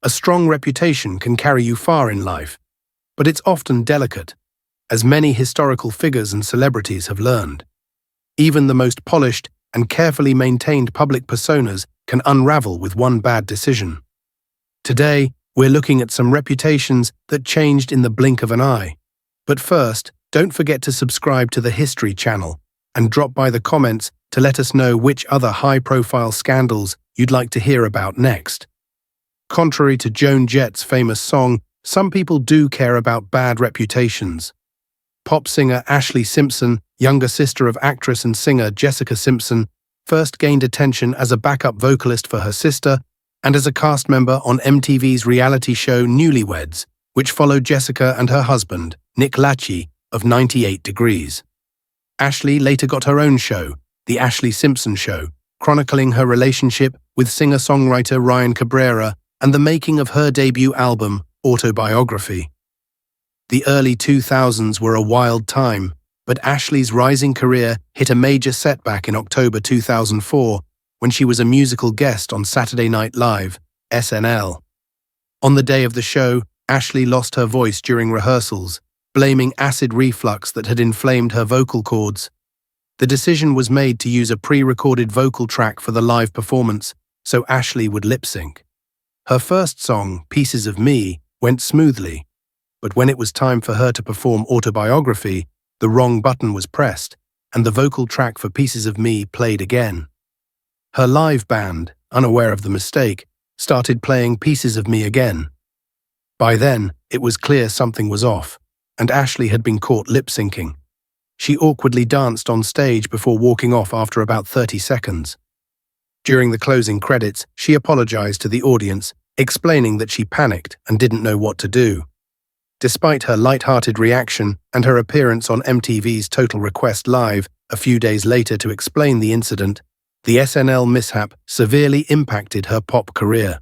A strong reputation can carry you far in life, but it's often delicate, as many historical figures and celebrities have learned. Even the most polished and carefully maintained public personas can unravel with one bad decision. Today, we're looking at some reputations that changed in the blink of an eye. But first, don't forget to subscribe to the History channel and drop by the comments to let us know which other high-profile scandals you'd like to hear about next. Contrary to Joan Jett's famous song, some people do care about bad reputations. Pop singer Ashlee Simpson, younger sister of actress and singer Jessica Simpson, first gained attention as a backup vocalist for her sister and as a cast member on MTV's reality show Newlyweds, which followed Jessica and her husband, Nick Lachey, of 98 Degrees. Ashlee later got her own show, The Ashlee Simpson Show, chronicling her relationship with singer-songwriter Ryan Cabrera and the making of her debut album, Autobiography. The early 2000s were a wild time, but Ashlee's rising career hit a major setback in October 2004 when she was a musical guest on Saturday Night Live, SNL. On the day of the show, Ashlee lost her voice during rehearsals, blaming acid reflux that had inflamed her vocal cords. The decision was made to use a pre-recorded vocal track for the live performance, so Ashlee would lip-sync. Her first song, Pieces of Me, went smoothly, but when it was time for her to perform Autobiography, the wrong button was pressed, and the vocal track for Pieces of Me played again. Her live band, unaware of the mistake, started playing Pieces of Me again. By then, it was clear something was off, and Ashlee had been caught lip-syncing. She awkwardly danced on stage before walking off after about 30 seconds. During the closing credits, she apologized to the audience, explaining that she panicked and didn't know what to do. Despite her light-hearted reaction and her appearance on MTV's Total Request Live a few days later to explain the incident, the SNL mishap severely impacted her pop career.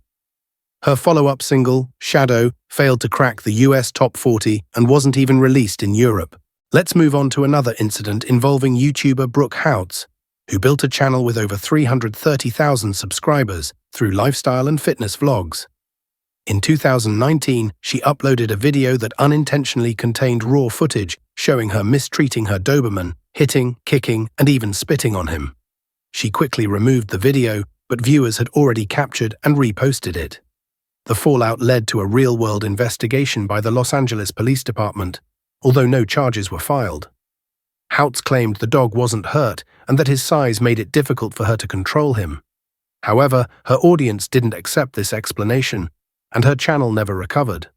Her follow-up single, Shadow, failed to crack the US Top 40 and wasn't even released in Europe. Let's move on to another incident involving YouTuber Brooke Houts, who built a channel with over 330,000 subscribers through lifestyle and fitness vlogs. In 2019, she uploaded a video that unintentionally contained raw footage showing her mistreating her Doberman, hitting, kicking, and even spitting on him. She quickly removed the video, but viewers had already captured and reposted it. The fallout led to a real-world investigation by the Los Angeles Police Department, although no charges were filed. Houts claimed the dog wasn't hurt and that his size made it difficult for her to control him. However, her audience didn't accept this explanation, and her channel never recovered.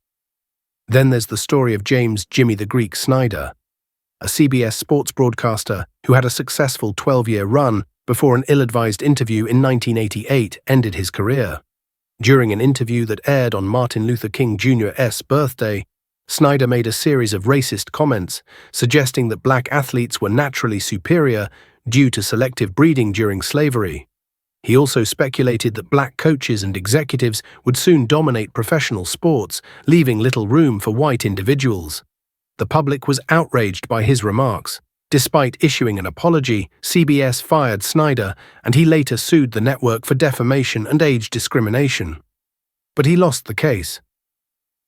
Then there's the story of James "Jimmy the Greek" Snyder, a CBS sports broadcaster who had a successful 12-year run before an ill-advised interview in 1988 ended his career. During an interview that aired on Martin Luther King Jr.'s birthday, Snyder made a series of racist comments, suggesting that black athletes were naturally superior due to selective breeding during slavery. He also speculated that black coaches and executives would soon dominate professional sports, leaving little room for white individuals. The public was outraged by his remarks. Despite issuing an apology, CBS fired Snyder, and he later sued the network for defamation and age discrimination. But he lost the case.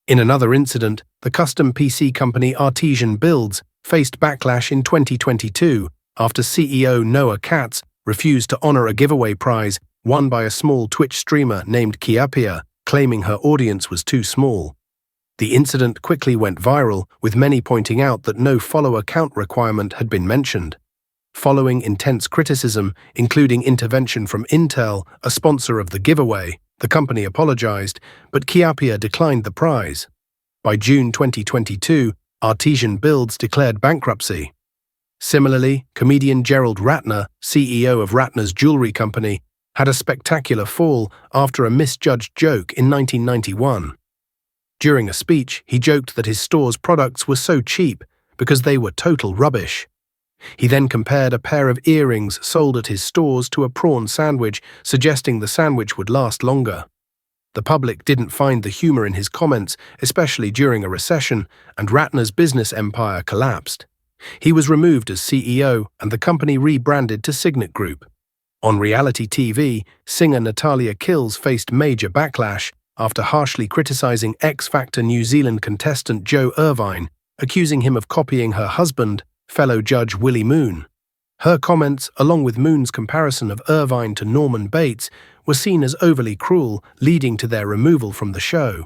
In another incident, the custom PC company Artesian Builds faced backlash in 2022 after CEO Noah Katz refused to honor a giveaway prize won by a small Twitch streamer named Kiapia, claiming her audience was too small. The incident quickly went viral, with many pointing out that no follower count requirement had been mentioned. Following intense criticism, including intervention from Intel, a sponsor of the giveaway, the company apologized, but Kiapia declined the prize. By June 2022, Artesian Builds declared bankruptcy. Similarly, comedian Gerald Ratner, CEO of Ratner's Jewelry Company, had a spectacular fall after a misjudged joke in 1991. During a speech, he joked that his store's products were so cheap because they were total rubbish. He then compared a pair of earrings sold at his stores to a prawn sandwich, suggesting the sandwich would last longer. The public didn't find the humor in his comments, especially during a recession, and Ratner's business empire collapsed. He was removed as CEO, and the company rebranded to Signet Group. On reality TV, singer Natalia Kills faced major backlash after harshly criticizing X Factor New Zealand contestant Joe Irvine, accusing him of copying her husband, fellow judge Willie Moon. Her comments, along with Moon's comparison of Irvine to Norman Bates, were seen as overly cruel, leading to their removal from the show.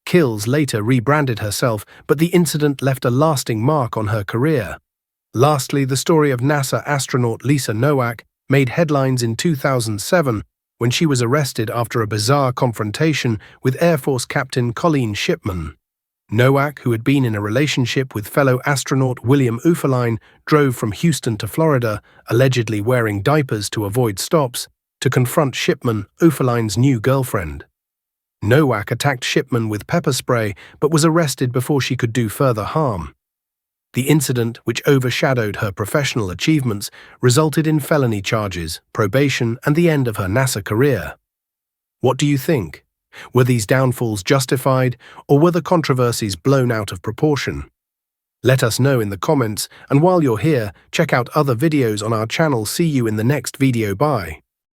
Kills later rebranded herself, but the incident left a lasting mark on her career. Lastly, the story of NASA astronaut Lisa Nowak made headlines in 2007 when she was arrested after a bizarre confrontation with Air Force Captain Colleen Shipman. Nowak, who had been in a relationship with fellow astronaut William Ufferline, drove from Houston to Florida, allegedly wearing diapers to avoid stops, to confront Shipman, Ufferline's new girlfriend. Nowak attacked Shipman with pepper spray but was arrested before she could do further harm. The incident, which overshadowed her professional achievements, resulted in felony charges, probation, and the end of her NASA career. What do you think? Were these downfalls justified, or were the controversies blown out of proportion? Let us know in the comments, and while you're here, check out other videos on our channel. See you in the next video. Bye.